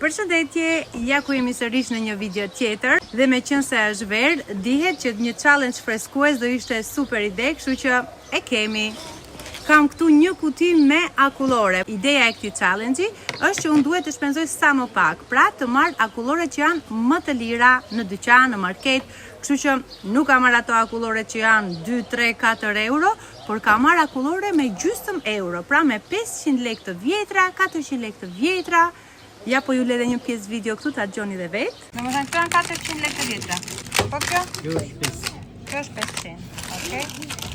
Përshëndetje, ja ku jemi sërish në një video tjetër dhe me qenë se është verë, dihet që një challenge freskues do ishte super ide, kështu që e kemi. Kam këtu një kuti me akullore. Ideja e këtij challenge-i është që unë duhet të shpenzoj sa më pak, pra të marr akullore që janë më të lira në dyqan, në market, kështu që nuk kam marr ato akullore që janë 2, 3, 4 euro, por kam marr akullore me gjysmë euro, pra me 500 lekë të vjetra, 400 lekë të vjetra. Ja po ju le dhe një pjesë video këtu ta dëgjoni dhe vetë. Domethënë këto janë 400 lekë të vjetra. Po kjo? Kjo është 500. Kjo është 500. Okej.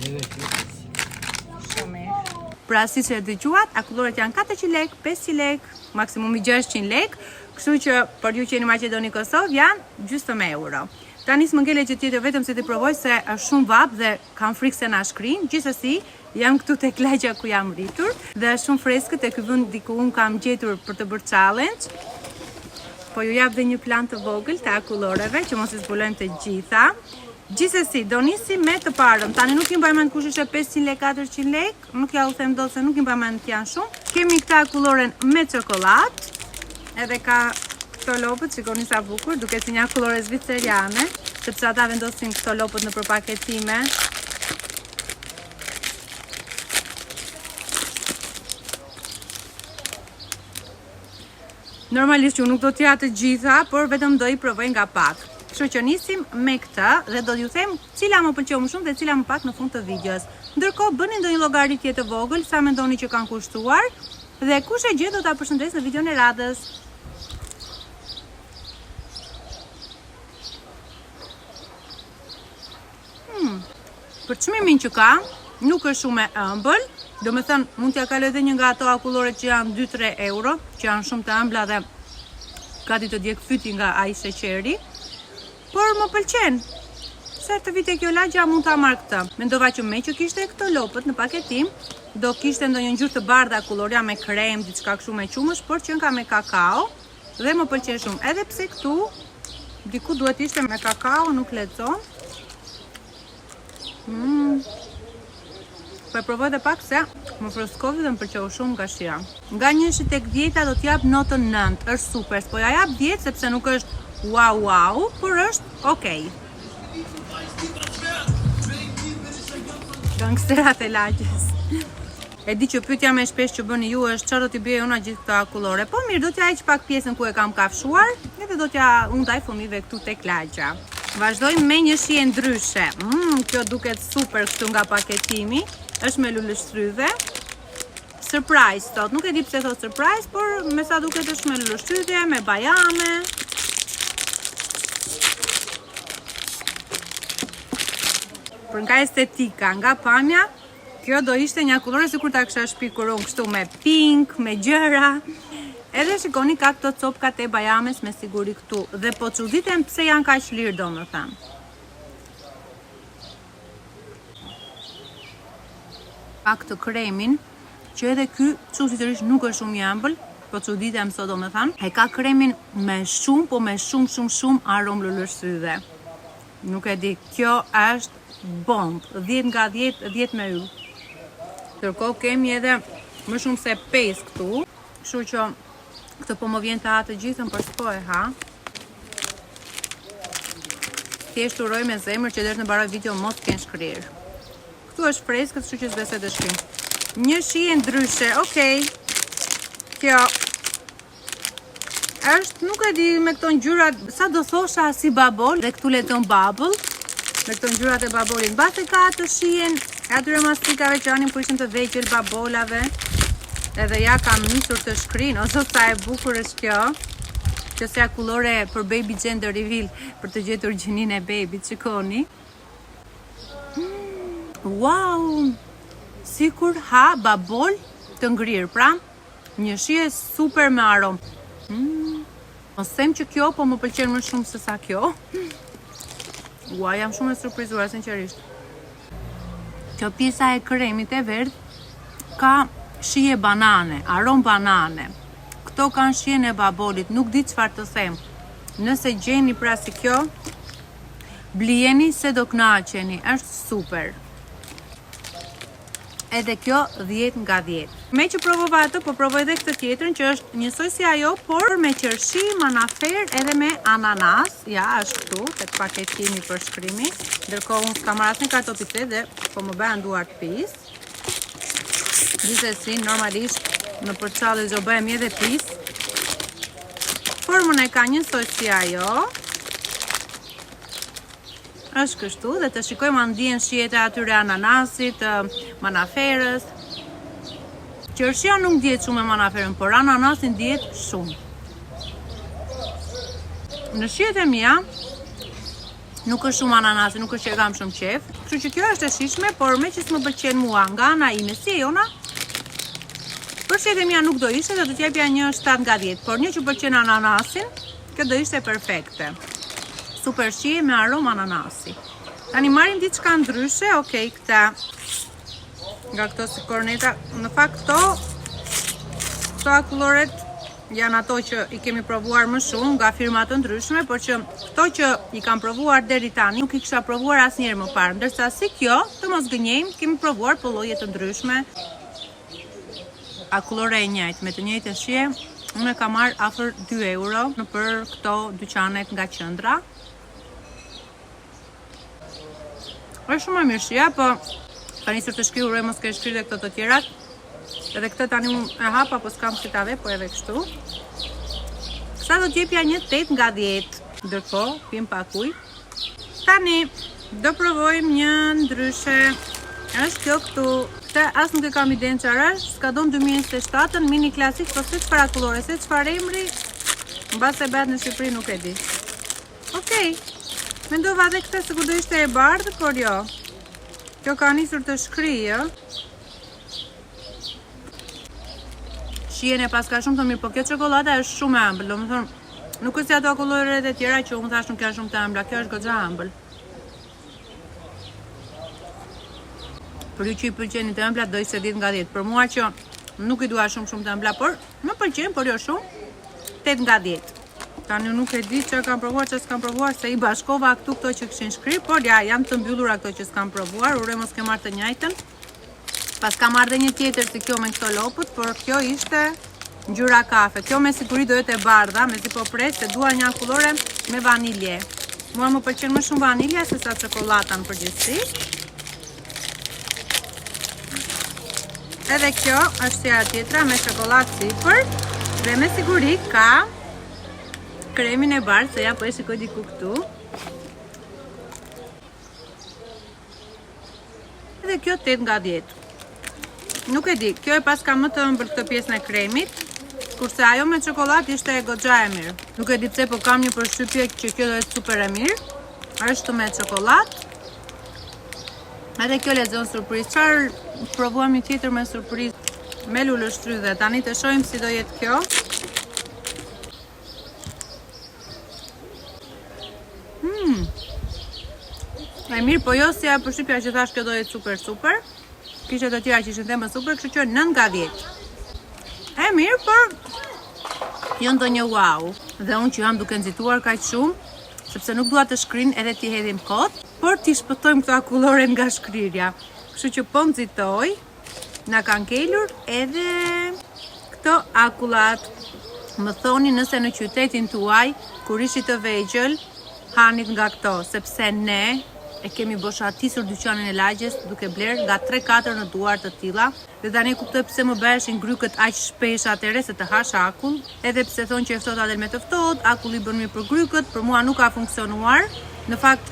Edhe kjo 500. Shumë mirë. Pra siç e dëgjuat, akulloret janë 400 lekë, 500 lekë, maksimumi 600 lekë, kështu që për ju që jeni Maqedoni Kosovë janë gjysmë euro. Tani s'më ngele që tjetër vetëm se ti provoj se është shumë vap dhe kam frikë se na shkrin. Gjithsesi, jam këtu tek lagja ku jam rritur dhe është shumë freskët e ky vend diku un kam gjetur për të bërë challenge. Po ju jap dhe një plan të vogël të akulloreve që mos i zbulojmë të gjitha. Gjithsesi, do nisim me të parën. Tani nuk i mbaj mend kush është 500 lekë, 400 lekë, nuk ja u them dot se nuk i mbaj mend janë shumë. Kemi këtë akulloren me çokoladë. Edhe ka këto lopët, shikoni sa bukur, duke si një akullore zviceriane, sepse ata vendosin këto lopët në përpaketime. Normalisht që nuk do t'ja të gjitha, por vetëm do i provoj nga pak. Kështu që nisim me këtë dhe do t'ju them cila më pëlqeu më shumë dhe cila më pak në fund të videos. Ndërkohë bëni ndonjë llogaritje të vogël, sa mendoni që kanë kushtuar dhe kush e gjet do ta përshëndes në videon e radhës. Për çmimin që ka, nuk është shumë e ëmbël, do me thënë mund t'ja kaloj edhe një nga ato akullore që janë 2-3 euro, që janë shumë të ëmbla dhe gati të djeg fyti nga ai sheqeri, por më pëlqen. Se të vite kjo lagja mund ta marr këtë. Mendova që me që kishte këto lopët në paketim, do kishte ndonjë ngjyrë të bardhë akulloria me krem, diçka kështu me qumësh, por që ka me kakao dhe më pëlqen shumë. Edhe pse këtu diku duhet ishte me kakao, nuk lexon. Po e provoj dhe pak se më freskovi dhe më pëlqeu shumë nga shija. Nga 1 tek 10 do t'jap notën 9, është super, po ja jap 10 sepse nuk është wow, por është okay. Gangsterat e lagjes. E di që pyetja më shpesh që bëni ju është çfarë do t'i bëj unë gjithë këto akullore. Po mirë, do t'ja heq pak pjesën ku e kam kafshuar, edhe do t'ja ndaj fëmijëve këtu tek lagja. Vazhdojmë me një shije ndryshe. Kjo duket super këtu nga paketimi. Është me luleshtrydhe. Surprise thot. Nuk e di pse thot surprise, por me sa duket është me luleshtrydhe, me bajame. Për nga estetika, nga pamja, kjo do ishte një akullore sikur ta kisha shpikur unë kështu me pink, me gjëra. Edhe shikoni ka këto copkat e bajames me siguri këtu. Dhe po çuditem pse janë kaq lirë domethënë. Ka këtë kremin, që edhe ky çuditërisht nuk është shumë i ëmbël, po çuditem sot domethënë. E ka kremin me shumë, po me shumë aromë luleshtrydhe. Nuk e di, kjo është bombë. 10 nga 10, 10 me yll. Ndërkohë kemi edhe më shumë se 5 këtu, kështu që këtë po më vjen të ha të gjithën, për s'po e ha. Thjesht uroj me zemër që deri në mbaroj video mos t'ken shkrirë. Këtu është freskët, kështu që s'besoj të shkrim. Një shije ndryshe, okej. Kjo është, nuk e di me këto ngjyrat, sa do thosha si babol, dhe këtu leton bubble, me këto ngjyrat e babolit. Mbase ka atë shijen e atyre mastikave që janë për ishën të vegjël babolave. Edhe ja kam nisur të shkrin, ose sa e bukur është kjo. Që se akullore për baby gender reveal, për të gjetur gjinin e babyt, shikoni. Wow! Sikur ha babol të ngrirë, pra një shije super me aromë. Mos them që kjo po më pëlqen më shumë se sa kjo. Ua, jam shumë e surprizuar, sinqerisht. Kjo pjesa e kremit e verdh ka shije banane, aromë banane. Këto kanë shijen e babolit, nuk di çfarë të them. Nëse gjeni pra si kjo, blijeni se do kënaqeni, është super. Edhe kjo 10 nga 10. Me që provova atë, po provoj edhe këtë tjetrën që është njësoj si ajo, por me qershi, manafer edhe me ananas. Ja, është këtu, tek paketimi për shkrimi. Ndërkohë unë s'kam marrë asnjë kartofë dhe po më bëhen duart pis. Gjithsesi, normalisht në përçallë do bëhem edhe pis. Formën e ka njësoj si ajo. Është kështu dhe të shikojmë a ndihen shijet e atyre ananasit, manaferës. Qershia nuk ndihet shumë me manaferën, por ananasi ndihet shumë. Në shijet e mia nuk është shumë ananasi, nuk është që e kam shumë qef. Kështu që kjo është e shishme, por me që s'më pëlqen mua nga ana ime si e jona, për shijet e mia nuk do ishte dhe do t'jepja një 7 nga 10, por një që pëlqen ananasin, kjo do ishte perfekte. Super shije me aromë ananasi. Tani marrim diçka ndryshe, okej, këta nga këto si korneta. Në fakt këto akulloret janë ato që i kemi provuar më shumë nga firma të ndryshme, por që këto që i kam provuar deri tani nuk i kisha provuar asnjëherë më parë, ndërsa si kjo, të mos gënjejmë, kemi provuar po lloje të ndryshme. Akullore e njëjtë, me të njëjtën shije, unë e kam marrë afër 2 euro në për këto dyqanet nga qendra. Është shumë e mirë shija, po ka nisur të shkruaj, uroj mos ke shkruar këto të tjerat. Edhe këtë tani unë e hap apo s'kam si ta ve, po edhe kështu. Kësa do t'jepja një 8 nga 10, ndërkohë pim pak ujë. Tani do provojmë një ndryshe. Është kjo këtu. Këtë as nuk e kam idenë çfarë është, s'ka don 2027, mini klasik, po se çfarë kullore, se çfarë emri, mbas e bëhet në Shqipëri nuk e di. Okej. Mendova dhe këtë se kur do ishte e bardhë, por jo. Kjo ka nisur të shkrijë. Shijen e pas ka shumë të mirë, po kjo çokolada është shumë e ëmbël. Domethënë, nuk është si ato akulloret e tjera që unë thash nuk janë shumë të ëmbla. Kjo është goxha ëmbël. Për ju që i pëlqeni të ëmbla, do ishte 10 nga 10. Për mua që nuk i dua shumë të ëmbla, por më pëlqen, por jo shumë, 8 nga 10. Tani nuk e di që kam provuar, që s'kam provuar, se i bashkova këtu këto që këshin shkri, por ja, jam të mbyllura këto që s'kam provuar, uroj mos ke marrë të njëjtën. Pas kam marrë dhe një tjetër si kjo me këto lopët, por kjo ishte ngjyra kafe. Kjo me siguri do jetë e bardha, mezi po pres se dua një akullore me vanilje. Mua më pëlqen më shumë vanilja se sa çokolata në përgjithësi. Edhe kjo është tjera tjetra me çokoladë sipër dhe me siguri ka kremin e bardhë, se ja po e shikoj diku këtu. Edhe kjo 8 nga 10. Nuk e di, kjo e pas ka më të ëmbël këtë pjesën e kremit, kurse ajo me çokoladë ishte goxha e mirë. Nuk e di pse, po kam një përshtypje që kjo do jetë super e mirë. Është me çokoladë. Edhe kjo lexon surprizë. Çfarë provuam një tjetër me surprizë? Me lulë shtrydhe. Tani të shohim si do jetë kjo. E mirë, po jo si a përshtypja që thash kjo do jetë super. Kishte të tjera që ishin dhe më super, kështu që 9 nga 10. E mirë, por jo ndonjë wow. Dhe unë që jam duke nxituar kaq shumë, sepse nuk dua të shkrin edhe t'i hedhim kot, por t'i shpëtojmë këto akullore nga shkrirja. Kështu që po nxitoj, na kanë kelur edhe këto akullat. Më thoni nëse në qytetin tuaj, kur ishit të vegjël, hanit nga këto, sepse ne e kemi boshatisur dyqanin e lagjes duke bler nga 3-4 në duar të tilla. Dhe tani kuptoj pse më bëheshin grykët aq shpesh atëherë se të hash akull, edhe pse thonë që e ftohta del me të ftohtë, akulli bën mirë për grykët, për mua nuk ka funksionuar. Në fakt,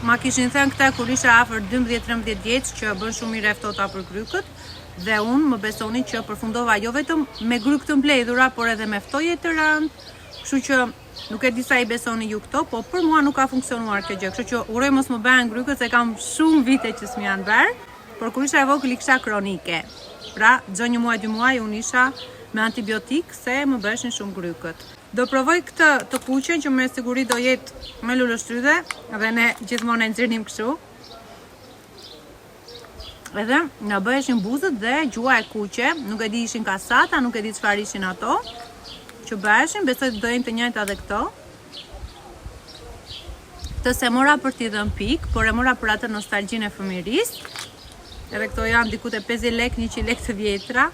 ma kishin thënë këta kur isha afër 12-13 vjeç që bën shumë mirë e ftohta për grykët, dhe unë më besoni që përfundova jo vetëm me gryk të mbledhura, por edhe me ftoje të rëndë. Kështu që nuk e di sa i besoni ju këto, po për mua nuk ka funksionuar kjo gjë. Kështu që uroj mos më bëhen grykët, se kam shumë vite që s'më janë bërë, por kur isha e vogël kisha kronike. Pra, çdo 1 muaj 2 muaj unë isha me antibiotik se më bëheshin shumë grykët. Do provoj këtë të kuqen që me siguri do jetë me luleshtrydhe dhe ne gjithmonë e nxirrim kështu. Edhe na bëheshin buzët dhe gjua e kuqe, nuk e di ishin kasata, nuk e di çfarë ishin ato që bëheshin, besoj të dojnë të njëjta edhe këto. Këtë se mora për t'i dhënë pik, por e mora për atë nostalgjinë e fëmirisë. Edhe këto janë diku te 50 lek, 100 lek të vjetra.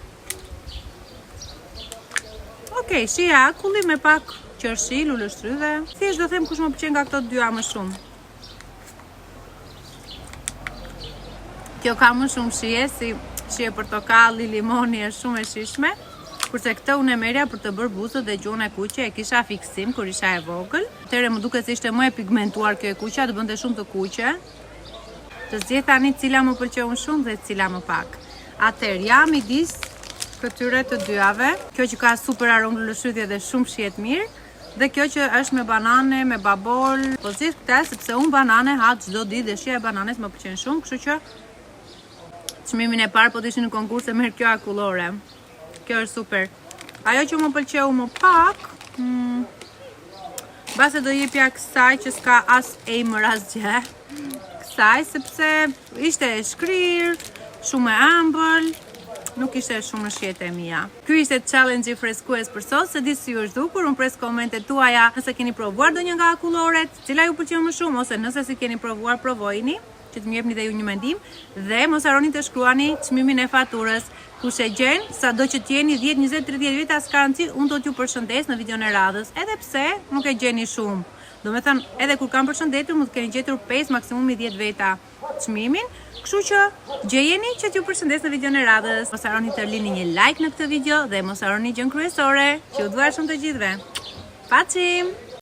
Okej, shija akulli me pak qershi, luleshtrydhe. Thjesht do them kush më pëlqen nga këto të dyja më shumë. Kjo ka më shumë shije, si shije portokalli, limoni është shumë e shishme. Kurse këtë unë e merja për të bërë buzët dhe gjuhën e kuqe, e kisha fiksim kur isha e vogël. Atëherë më duket se ishte më e pigmentuar kjo e kuqja, të bënte shumë të kuqe. Të zgjedh tani cila më pëlqeu shumë dhe cila më pak. Atëherë jam midis këtyre të dyave. Kjo që ka super aromë luleshtrydhje dhe shumë shihet mirë, dhe kjo që është me banane, me babol. Po zgjedh këtë sepse unë banane ha çdo ditë dhe shija e bananes më pëlqen shumë, kështu që çmimin e parë po të ishin në konkurs e merr kjo akullore. Kjo është super. Ajo që më pëlqeu më pak, base do jepja kësaj që s'ka as emër as gjë. Kësaj sepse ishte e shkrir, shumë e ëmbël, nuk ishte shumë në shihet e mia. Ky ishte challenge i freskues për sot, se di si ju është dukur, unë pres komentet tuaja nëse keni provuar ndonjë nga akulloret, cila ju pëlqen më shumë, ose nëse si keni provuar, provojini, që të më jepni dhe ju një mendim, dhe mos harroni të shkruani çmimin e faturës. Kush e gjen, sado që t'jeni 10, 20, 30 vjet as garanci, unë do t'ju përshëndes në videon e radhës, edhe pse nuk e gjeni shumë. Do me thënë, edhe kur kam përshëndetur, mund të keni gjetur 5, maksimumi 10 veta çmimin, kështu që gjejeni që t'ju përshëndes në videon e radhës. Mos harroni të lini një like në këtë video dhe mos harroni gjën kryesore, që u dua shumë të gjithëve. Paçim!